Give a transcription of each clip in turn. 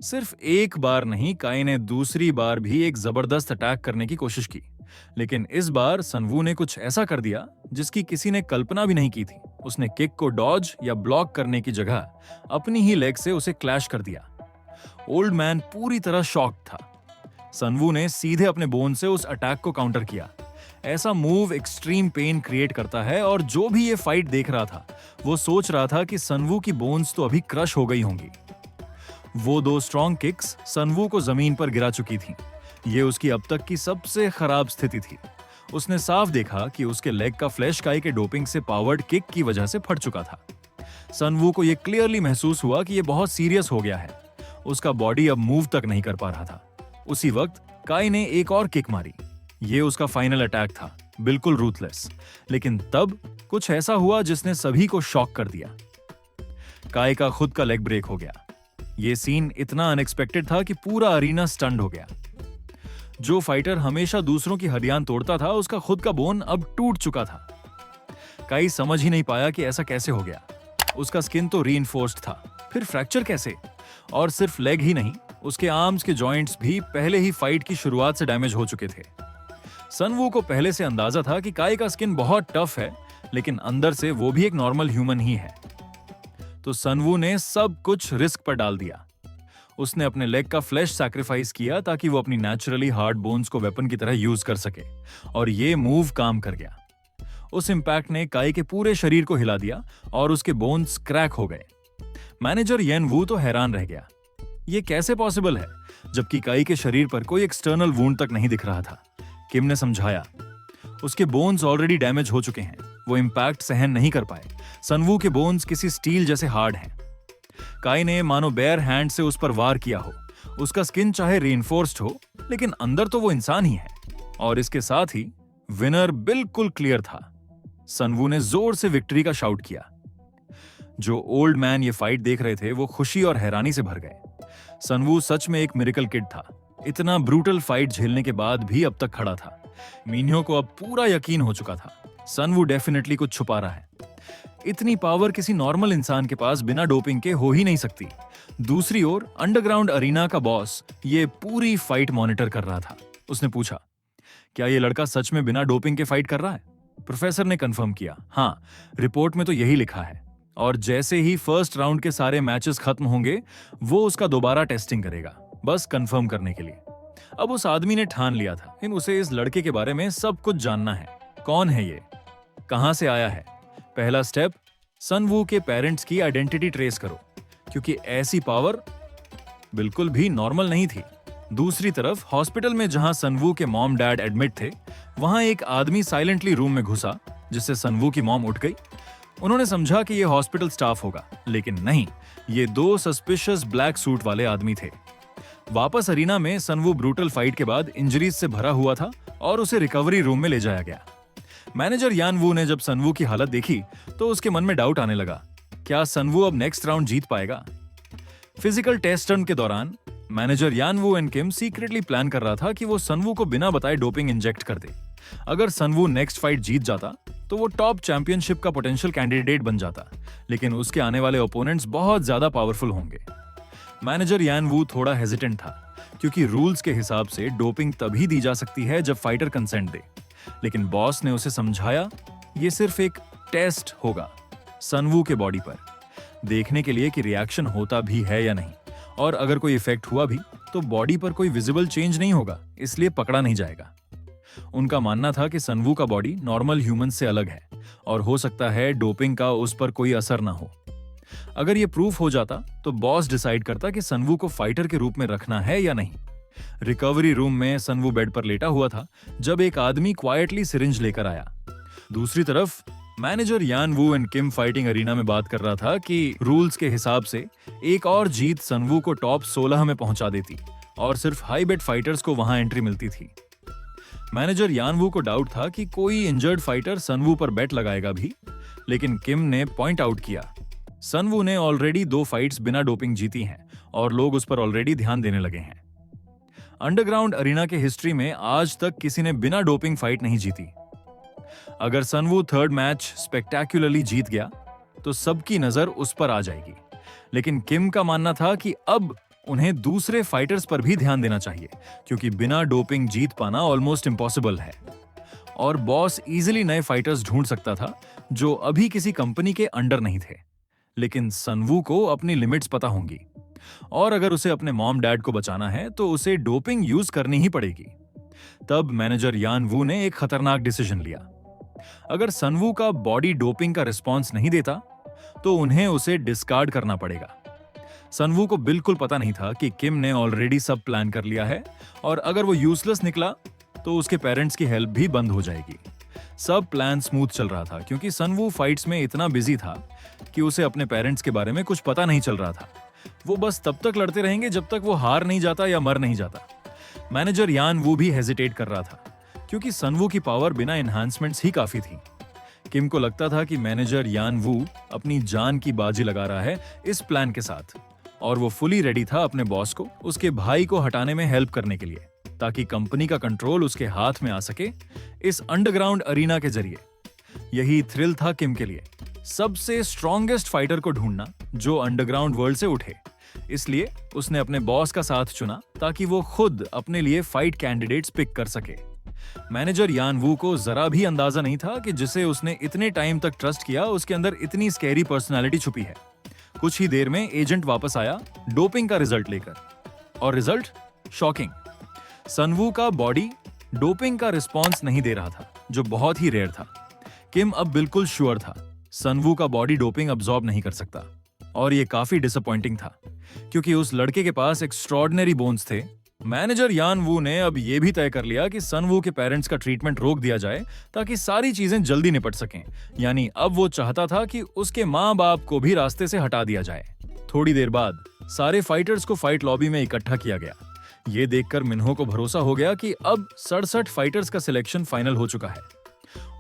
सिर्फ एक बार नहीं, काई ने दूसरी बार भी एक जबरदस्त अटैक करने की कोशिश की, लेकिन इस बार सनवू ने कुछ ऐसा कर दिया जिसकी किसी ने कल्पना भी नहीं की थी। उसने किक को डॉज या ब्लॉक करने की जगह अपनी ही लेग से उसे क्लैश कर दिया। ओल्ड मैन पूरी तरह शॉक्ड था। सनवू ने सीधे अपने बोन से उस अटैक को काउंटर किया। ऐसा मूव एक्सट्रीम पेन क्रिएट करता है, और जो भी ये फाइट देख रहा था वो सोच रहा था कि सनवू की बोन्स तो अभी क्रश हो गई होंगी। वो दो स्ट्रॉन्ग किक्स सनवू को जमीन पर गिरा चुकी थीं। ये उसकी अब तक की सबसे खराब स्थिति थी। उसने साफ देखा कि उसके लेग का फ्लैश काई के डोपिंग से पावर्ड किक की वजह से फट चुका था। सनवू को यह क्लियरली महसूस हुआ कि यह बहुत सीरियस हो गया है। उसका बॉडी अब मूव तक नहीं कर पा रहा था। उसी वक्त काई ने एक और किक मारी। ये उसका फाइनल अटैक था, बिल्कुल रूथलेस। लेकिन तब कुछ ऐसा हुआ जिसने सभी को शॉक कर दिया। काई का खुद का लेग ब्रेक हो गया। यह सीन इतना अनएक्सपेक्टेड था कि पूरा अरीना स्टन्ड हो गया। जो फाइटर हमेशा दूसरों की हड्डियां तोड़ता था, उसका खुद का बोन अब टूट चुका था। काई समझ ही नहीं पाया कि ऐसा कैसे हो गया। उसका स्किन तो रीइंफोर्स्ड था, फिर फ्रैक्चर कैसे? और सिर्फ लेग ही नहीं, उसके आर्म्स के जॉइंट्स भी पहले ही फाइट की शुरुआत से डैमेज हो चुके थे। सनवू को पहले से अंदाजा था कि काई का स्किन बहुत टफ है, लेकिन अंदर से वो भी एक नॉर्मल ह्यूमन ही है। तो सनवू ने सब कुछ रिस्क पर डाल दिया। उसने अपने लेग का फ्लैश सैक्रिफाइस किया ताकि वो अपनी नेचुरली हार्ड बोन्स को वेपन की तरह यूज कर सके, और ये मूव काम कर गया। उस इंपैक्ट ने काई के पूरे शरीर को हिला दिया और उसके बोन्स क्रैक हो गए। मैनेजर येन वू तो हैरान रह गया। ये कैसे पॉसिबल है, जबकि काई के शरीर पर कोई एक्सटर्नल वुंड तक नहीं दिख रहा था। किम ने समझाया, उसके बोन्स ऑलरेडी डैमेज हो चुके हैं, वो इंपैक्ट सहन नहीं कर पाए। सनवू के बोन्स किसी स्टील जैसे हार्ड हैं। काई ने मानो बेयर हैंड से उस पर वार किया हो। उसका स्किन चाहे रीइंफोर्स्ड हो, लेकिन अंदर तो वो इंसान ही है। और इसके साथ ही विनर बिल्कुल क्लियर था। सनवू ने जोर से विक्ट्री का शाउट किया। जो ओल्ड मैन ये फाइट देख रहे थे वो खुशी और हैरानी से भर गए। सनवू सच में एक मिरेकल किड था। इतना ब्रूटल फाइट झेलने के बाद भी अब तक खड़ा था। मिन्हो को अब पूरा यकीन हो चुका था, सनवू डेफिनेटली कुछ छुपा रहा है। इतनी पावर किसी नॉर्मल इंसान के पास बिना डोपिंग के हो ही नहीं सकती। दूसरी ओर अंडरग्राउंड अरीना का बॉस ये पूरी फाइट मॉनिटर कर रहा था। उसने पूछा, क्या ये लड़का सच में बिना डोपिंग के फाइट कर रहा है? प्रोफेसर ने कंफर्म किया, हाँ, रिपोर्ट में तो यही लिखा है। और जैसे ही फर्स्ट राउंड के सारे मैचेस खत्म होंगे, वो उसका दोबारा टेस्टिंग करेगा, बस कंफर्म करने के लिए। अब उस आदमी ने ठान लिया था, उसे इस लड़के के बारे में सब कुछ जानना है। कौन है ये, कहां से आया है? पहला स्टेप, सनवू के पेरेंट्स की आइडेंटिटी ट्रेस करो, क्योंकि ऐसी पावर बिल्कुल भी नॉर्मल नहीं थी। दूसरी तरफ हॉस्पिटल में जहां सनवू के मॉम डैड एडमिट थे, वहां एक आदमी साइलेंटली रूम में घुसा, जिससे सनवू की मॉम उठ गई। उन्होंने समझा कि यह हॉस्पिटल स्टाफ होगा, लेकिन नहीं, ये दो सस्पिशियस ब्लैक सूट वाले आदमी थे। वापस अरीना में सनवू ब्रूटल फाइट के बाद इंजरीज से भरा हुआ था और उसे रिकवरी रूम में ले जाया गया। मैनेजर यान वू ने जब सनवू की हालत देखी तो उसके मन में डाउट आने लगा, क्या सनवू अब नेक्स्ट राउंड जीत पाएगा? फिजिकल टेस्ट रन के दौरान मैनेजर यान वू एंड किम सीक्रेटली प्लान कर रहा था कि वो सनवू को बिना बताए डोपिंग इंजेक्ट कर दे। अगर सनवू नेक्स्ट फाइट जीत जाता तो वो टॉप चैंपियनशिप का पोटेंशियल कैंडिडेट बन जाता, लेकिन उसके आने वाले ओपोनेंट्स बहुत ज्यादा पावरफुल होंगे। मैनेजर यान वू थोड़ा हेजिटेंट था, क्योंकि रूल्स के हिसाब से डोपिंग तभी दी जा सकती है जब फाइटर कंसेंट दे। लेकिन बॉस ने उसे समझाया, ये सिर्फ एक टेस्ट होगा सनवू के बॉडी पर, देखने के लिए कि रिएक्शन होता भी है या नहीं, और अगर कोई इफेक्ट हुआ भी तो बॉडी पर कोई विजिबल चेंज नहीं होगा, इसलिए पकड़ा नहीं जाएगा। उनका मानना था कि सनवू का बॉडी नॉर्मल ह्यूमन से अलग है, और हो सकता है डोपिंग का उस पर कोई असर ना हो। अगर ये प्रूफ हो जाता तो बॉस डिसाइड करता कि सनवू को फाइटर के रूप में रखना है या नहीं। रिकवरी रूम में सनवू बेड पर लेटा हुआ था जब एक आदमी क्वाइटली सिरिंज लेकर आया। दूसरी तरफ मैनेजर यान वू एंड किम फाइटिंग अरीना में बात कर रहा था कि रूल्स के हिसाब से एक और जीत सनवू को टॉप 16 में पहुंचा देती, और सिर्फ हाई बेट फाइटर्स को वहां एंट्री मिलती थी। मैनेजर यान वू को डाउट था कि कोई इंजर्ड फाइटर सनवू पर बेट लगाएगा भी, लेकिन किम ने पॉइंट आउट किया, सनवू ने ऑलरेडी 2 फाइट्स बिना डोपिंग जीती हैं और लोग उस पर ऑलरेडी ध्यान देने लगे हैं। अंडरग्राउंड अरीना के हिस्ट्री में आज तक किसी ने बिना डोपिंग फाइट नहीं जीती। अगर सनवू थर्ड मैच स्पेक्टेक्युलरली जीत गया तो सबकी नजर उस पर आ जाएगी, लेकिन किम का मानना था कि अब उन्हें दूसरे फाइटर्स पर भी ध्यान देना चाहिए, क्योंकि बिना डोपिंग जीत पाना ऑलमोस्ट इम्पॉसिबल है। और बॉस इजीली नए फाइटर्स ढूंढ सकता था जो अभी किसी कंपनी के अंडर नहीं थे। लेकिन सनवू को अपनी लिमिट्स पता होंगी, और अगर उसे अपने मॉम डैड को बचाना है तो उसे डोपिंग यूज करनी ही पड़ेगी। तब मैनेजर यान वू ने एक खतरनाक डिसीजन लिया। अगर सनवू का बॉडी डोपिंग का रिस्पॉन्स नहीं देता तो उन्हें उसे डिस्कार्ड करना पड़ेगा। सनवू को बिल्कुल पता नहीं था कि किम ने ऑलरेडी सब प्लान कर लिया है, और अगर वो यूजलेस निकला तो उसके पेरेंट्स की हेल्प भी बंद हो जाएगी। सब प्लान स्मूथ चल रहा था, क्योंकि सनवू फाइट्स में इतना बिजी था कि उसे अपने पेरेंट्स के बारे में कुछ पता नहीं चल रहा था। वो बस तब तक लड़ते रहेंगे जब तक वो हार नहीं जाता या मर नहीं जाता। मैनेजर यान वू भी हेजिटेट कर रहा था, क्योंकि सनवू की पावर बिना एनहांसमेंट्स ही काफी थी। किम को लगता था कि मैनेजर यान वू अपनी जान की बाजी लगा रहा है इस प्लान के साथ, और वो फुली रेडी था अपने बॉस को उसके भाई को हटाने में हेल्प करने के लिए, ताकि कंपनी का कंट्रोल उसके हाथ में आ सके इस अंडरग्राउंड अरीना के जरिए। यही थ्रिल था किम के लिए, सबसे स्ट्रॉन्गेस्ट फाइटर को ढूंढना जो अंडरग्राउंड वर्ल्ड से उठे। इसलिए उसने अपने बॉस का साथ चुना ताकि वो खुद अपने लिए फाइट कैंडिडेट्स पिक कर सके। मैनेजर यान वू को जरा भी अंदाजा नहीं था कि जिसे उसने इतने टाइम तक ट्रस्ट किया उसके अंदर इतनी स्कैरी पर्सनालिटी छुपी है। कुछ ही देर में एजेंट वापस आया डोपिंग का रिजल्ट लेकर, और रिजल्ट शॉकिंग। सनवू का बॉडी डोपिंग का रिस्पॉन्स नहीं दे रहा था, जो बहुत ही रेयर था। किम अब बिल्कुल श्योर था सनवू का बॉडी डोपिंग अब्सॉर्ब नहीं कर सकता, और ये काफी डिसअपॉइंटिंग था, क्योंकि उस लड़के के पास एक्स्ट्रॉर्डिनरी बोन्स थे। मैनेजर यान वू ने अब ये भी तय कर लिया कि सनवू के पेरेंट्स का ट्रीटमेंट रोक दिया जाए ताकि सारी चीजें जल्दी निपट सकें। यानी अब वो चाहता था कि उसके माँ बाप को भी रास्ते से हटा दिया जाए। थोड़ी देर बाद सारे फाइटर्स को फाइट लॉबी में इकट्ठा किया गया। ये देखकर मिन्हो को भरोसा हो गया कि अब 67 फाइटर्स का सिलेक्शन फाइनल हो चुका है।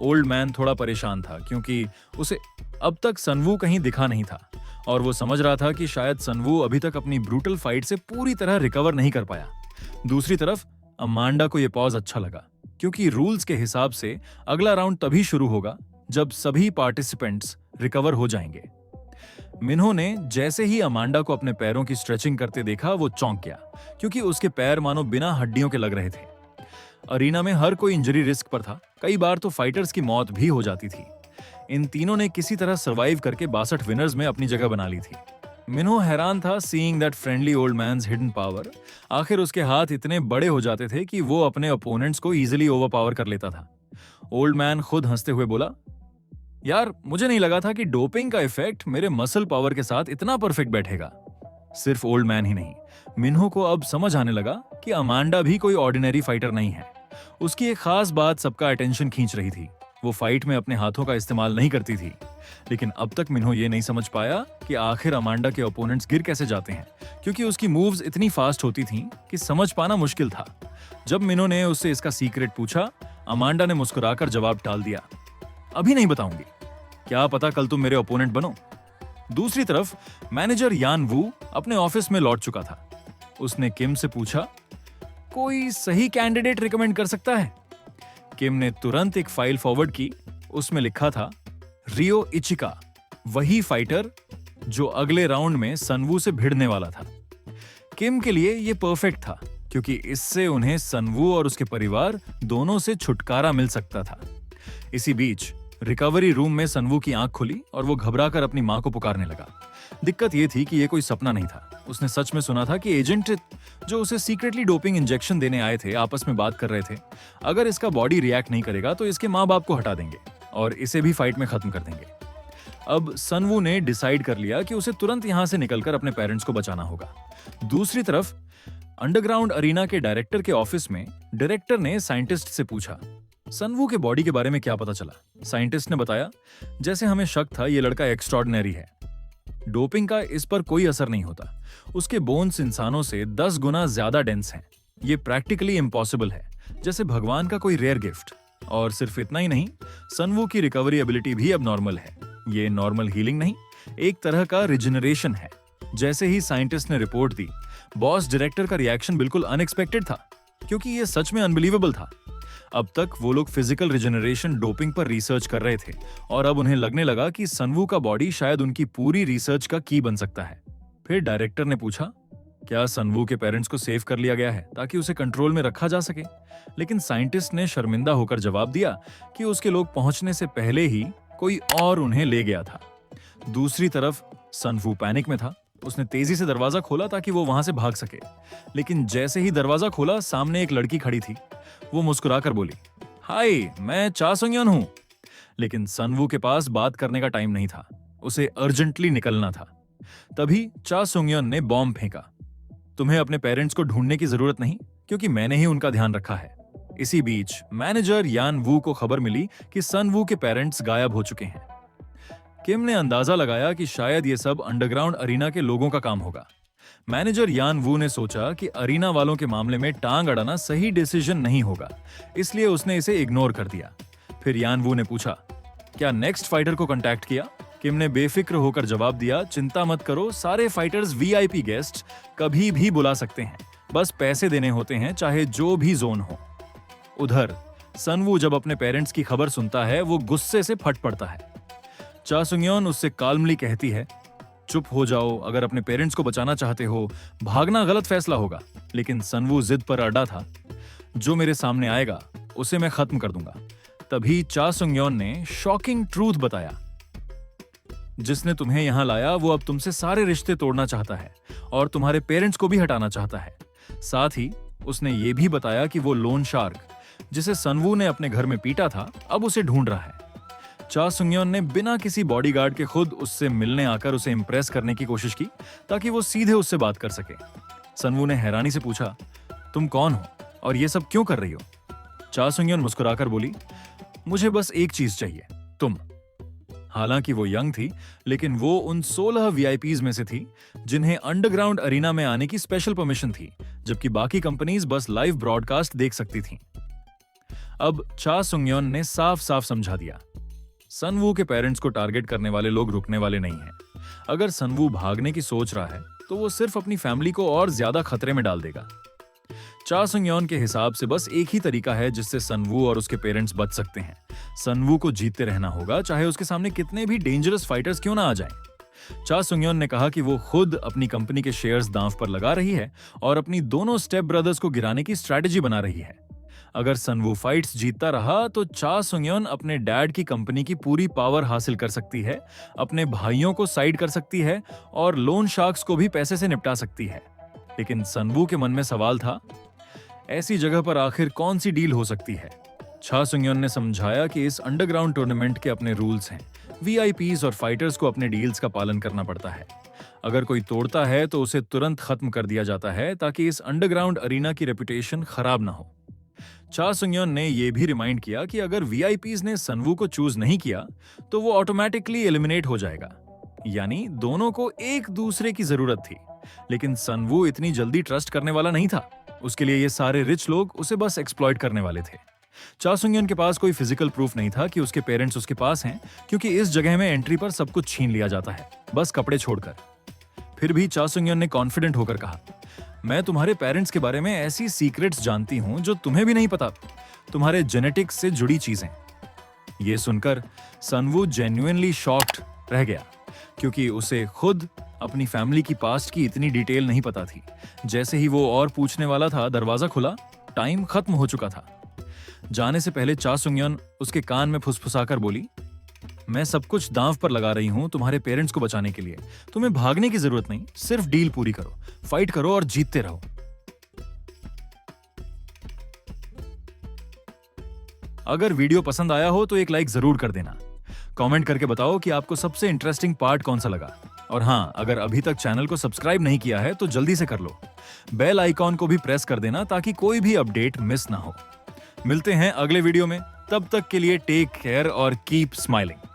ओल्ड मैन थोड़ा परेशान था, क्योंकि उसे अब तक सनवू कहीं दिखा नहीं था, और वो समझ रहा था कि शायद सनवू अभी तक अपनी ब्रूटल फाइट से पूरी तरह रिकवर नहीं कर पाया। दूसरी तरफ अमांडा को यह पॉज अच्छा लगा, क्योंकि रूल्स के हिसाब से अगला राउंड तभी शुरू होगा जब सभी पार्टिसिपेंट्स रिकवर हो जाएंगे। मिन्हो ने जैसे ही अमांडा को अपने पैरों की स्ट्रेचिंग करते देखा वो चौंक गया, क्योंकि उसके पैर मानो बिना हड्डियों के लग रहे थे। अरीना में हर कोई इंजरी रिस्क पर था, कई बार तो फाइटर्स की मौत भी हो जाती थी। इन तीनों ने किसी तरह सरवाइव करके 62 विनर्स में अपनी जगह बना ली थी। मिन्हो हैरान था seeing that friendly old man's hidden power. आखिर उसके हाथ इतने बड़े हो जाते थे कि वो अपने ओपोनेंट्स को इजीली ओवरपावर कर लेता था। ओल्ड मैन खुद हंसते हुए बोला, यार मुझे नहीं लगा था कि डोपिंग का इफेक्ट मेरे मसल पावर के साथ इतना परफेक्ट बैठेगा। सिर्फ ओल्ड मैन ही नहीं, मिन्हो को अब समझ आने लगा कि अमांडा भी कोई ऑर्डिनरी फाइटर नहीं है। उसकी एक खास बात सबका अटेंशन खींच रही थी, वो फाइट में अपने हाथों का इस्तेमाल नहीं करती थी। लेकिन अब तक मिन्हो ये नहीं समझ पाया कि आखिर अमांडा के ओपोनेंट्स गिर कैसे जाते हैं, क्योंकि उसकी मूव्स इतनी फास्ट होती थीं कि समझ पाना मुश्किल था। जब मिन्हो ने उससे इसका सीक्रेट पूछा, अमांडा ने मुस्कुराकर जवाब टाल दिया, अभी नहीं बताऊंगी, क्या पता कल तुम मेरे ओपोनेंट बनो। दूसरी तरफ मैनेजर यान वू अपने ऑफिस में लौट चुका था। उसने किम से पूछा, कोई सही कैंडिडेट रिकमेंड कर सकता है? किम ने तुरंत एक फाइल फॉरवर्ड की। उसमें लिखा था, रियो इचिका, वही फाइटर जो अगले राउंड में सनवू से भिड़ने वाला था। किम के लिए यह परफेक्ट था, क्योंकि इससे उन्हें सनवू और उसके परिवार दोनों से छुटकारा मिल सकता था। इसी बीच रिकवरी रूम में सनवू की आंख खुली और वो घबराकर अपनी मां को पुकारने लगा। दिक्कत यह थी कि यह कोई सपना नहीं था। उसने सच में सुना था कि एजेंट जो उसे सीक्रेटली डोपिंग इंजेक्शन देने आए थे आपस में बात कर रहे थे। अगर इसका बॉडी रिएक्ट नहीं करेगा तो इसके माँ बाप को हटा देंगे और इसे भी फाइट में खत्म कर देंगे। अब सनवू ने डिसाइड कर लिया कि उसे तुरंत यहां से निकलकर अपने पेरेंट्स को बचाना होगा। दूसरी तरफ अंडरग्राउंड अरीना के डायरेक्टर के ऑफिस में डायरेक्टर ने साइंटिस्ट से पूछा, सनवू के बॉडी के बारे में क्या पता चला? साइंटिस्ट ने बताया, जैसे हमें शक था ये लड़का एक्स्ट्रॉर्डिनरी है। डोपिंग का इस पर कोई असर नहीं होता। उसके बोन्स इंसानों से 10 गुना ज्यादा डेंस हैं। ये प्रैक्टिकली इम्पॉसिबल है, जैसे भगवान का कोई रेयर गिफ्ट। और सिर्फ इतना ही नहीं, सनवू की रिकवरी एबिलिटी भी अब नॉर्मल है। ये नॉर्मल हीलिंग नहीं, एक तरह का रिजनरेशन है। जैसे ही साइंटिस्ट ने रिपोर्ट दी, बॉस डायरेक्टर का रिएक्शन बिल्कुल अनएक्सपेक्टेड था, क्योंकि ये सच में अनबिलीवेबल था। अब तक वो लोग फिजिकल रिजनरेशन डोपिंग पर रिसर्च कर रहे थे और अब उन्हें लगने लगा कि सनवू का बॉडी शायद उनकी पूरी रिसर्च का की बन सकता है। फिर डायरेक्टर ने पूछा, क्या सनवू के पेरेंट्स को सेव कर लिया गया है ताकि उसे कंट्रोल में रखा जा सके? लेकिन साइंटिस्ट ने शर्मिंदा होकर जवाब दिया कि उसके लोग पहुंचने से पहले ही कोई और उन्हें ले गया था। दूसरी तरफ सनवू पैनिक में था। उसने तेजी से दरवाजा खोला ताकि वो वहां से भाग सके, लेकिन जैसे ही दरवाजा खोला सामने एक लड़की खड़ी थी। वो मुस्कुराकर बोली, हाय, मैं चा सुंगयोन हूं। लेकिन सनवू के पास बात करने का टाइम नहीं था, उसे अर्जेंटली निकलना था। तभी चा सुंगयोन ने बॉम्ब फेंका, तुम्हें अपने पेरेंट्स को ढूंढने की जरूरत नहीं, क्योंकि मैंने ही उनका ध्यान रखा है। इसी बीच मैनेजर यान वू को खबर मिली कि सन वू के पेरेंट्स गायब हो चुके हैं। किम ने अंदाजा लगाया कि शायद ये सब अंडरग्राउंड अरीना के लोगों का काम होगा। मैनेजर यान वू ने सोचा कि अरीना वालों के मामले में टांग अड़ाना सही डिसीजन नहीं होगा, इसलिए उसने इसे इग्नोर कर दिया। फिर यान वू ने पूछा, क्या नेक्स्ट फाइटर को कांटेक्ट किया? किम ने बेफिक्र होकर जवाब दिया, चिंता मत करो, सारे फाइटर्स वीआईपी गेस्ट कभी भी बुला सकते हैं, बस पैसे देने होते हैं, चाहे जो भी जोन हो। उधर सनवू जब अपने पेरेंट्स की खबर सुनता है वो गुस्से से फट पड़ता है। चा सुंगयोन उससे काल्मली कहती है, चुप हो जाओ, अगर अपने पेरेंट्स को बचाना चाहते हो, भागना गलत फैसला होगा। लेकिन सनवू जिद पर अड़ा था, जो मेरे सामने आएगा उसे मैं खत्म कर दूंगा। तभी चा सुंगयोन ने शॉकिंग ट्रूथ बताया, जिसने तुम्हें यहां लाया वो अब तुमसे सारे रिश्ते तोड़ना चाहता है और तुम्हारे पेरेंट्स को भी हटाना चाहता है। साथ ही उसने ये भी बताया कि वो लोन शार्क, जिसे सनवू ने अपने घर में पीटा था, अब उसे ढूंढ रहा है। चा सुंगयोन ने बिना किसी बॉडीगार्ड के खुद उससे मिलने आकर उसे इंप्रेस करने की कोशिश की ताकि वो सीधे उससे बात कर सके। सनवू ने हैरानी से पूछा, तुम कौन हो और ये सब क्यों कर रही हो? चा सुंगयोन मुस्कुराकर बोली, मुझे बस एक चीज चाहिए, तुम। हालांकि वो यंग थी, लेकिन वो उन 16 वीआईपीज में से थी जिन्हें अंडरग्राउंड अरीना में आने की स्पेशल परमिशन थी, जबकि बाकी कंपनीज बस लाइव ब्रॉडकास्ट देख सकती थीं। अब चा सुंगयोन ने साफ साफ समझा दिया, सनवू के पेरेंट्स को टारगेट करने वाले लोग रुकने वाले नहीं हैं। अगर सनवू भागने की सोच रहा है तो वो सिर्फ अपनी फैमिली को और ज्यादा खतरे में डाल देगा। चा सुंगयोन के हिसाब से बस एक ही तरीका है जिससे सनवू और उसके पेरेंट्स बच सकते हैं। सनवू को जीतते रहना होगा, चाहे उसके सामने कितने भी डेंजरस फाइटर्स क्यों ना आ जाएं। चा सुंगयोन ने कहा कि वो खुद अपनी कंपनी के शेयर्स दांव पर लगा रही है और अपनी दोनों स्टेप ब्रदर्स को गिराने की स्ट्रेटजी बना रही है। अगर सनवू फाइट्स जीतता रहा तो चा सुंगयोन अपने डैड की कंपनी की पूरी पावर हासिल कर सकती है, अपने भाइयों को साइड कर सकती है और लोन शार्क्स को भी पैसे से निपटा सकती है। लेकिन सनवू के मन में सवाल था, ऐसी जगह पर आखिर कौन सी डील हो सकती है? चा सुंगयोन ने समझाया कि इस अंडरग्राउंड टूर्नामेंट के अपने रूल्स हैं। वीआईपीज और फाइटर्स को अपने डील्स का पालन करना पड़ता है। अगर कोई तोड़ता है तो उसे तुरंत खत्म कर दिया जाता है ताकि इस अंडरग्राउंड अरीना की रेपुटेशन खराब ना हो। चा सुंगयोन ने यह भी रिमाइंड किया कि अगर वीआईपीज ने सनवू को चूज नहीं किया तो वो ऑटोमेटिकली एलिमिनेट हो जाएगा। यानी दोनों को एक दूसरे की जरूरत थी, लेकिन सनवू इतनी जल्दी ट्रस्ट करने वाला नहीं था। उसके लिए ये सारे रिच लोग उसे बस एक्सप्लॉइट करने वाले थे। चा सुंगयोन के पास कोई फिजिकल प्रूफ नहीं था कि उसके पेरेंट्स उसके पास हैं, क्योंकि इस जगह में एंट्री पर सब कुछ छीन लिया जाता है, बस कपड़े छोड़कर। फिर भी चा सुंगयोन ने कॉन्फिडेंट होकर कहा, मैं तुम्हारे पेरेंट्स के बारे में ऐसी सीक्रेट्स जानती हूं जो तुम्हें भी नहीं पता, तुम्हारे जेनेटिक्स से जुड़ी चीजें। ये सुनकर सनवू जेन्युइनली शॉक्ड रह गया, क्योंकि उसे खुद अपनी फैमिली की पास्ट की इतनी डिटेल नहीं पता थी। जैसे ही वो और पूछने वाला था, दरवाजा खुला, टाइम खत्म हो चुका था। जाने से पहले चा सुंगयोन उसके कान में फुसफुसाकर बोली, मैं सब कुछ दांव पर लगा रही हूं तुम्हारे पेरेंट्स को बचाने के लिए। तुम्हें भागने की जरूरत नहीं, सिर्फ डील पूरी करो, फाइट करो और जीतते रहो। अगर वीडियो पसंद आया हो तो एक लाइक जरूर कर देना। कमेंट करके बताओ कि आपको सबसे इंटरेस्टिंग पार्ट कौन सा लगा। और हाँ, अगर अभी तक चैनल को सब्सक्राइब नहीं किया है तो जल्दी से कर लो। बेल आइकॉन को भी प्रेस कर देना ताकि कोई भी अपडेट मिस ना हो। मिलते हैं अगले वीडियो में, तब तक के लिए टेक केयर और कीप स्माइलिंग।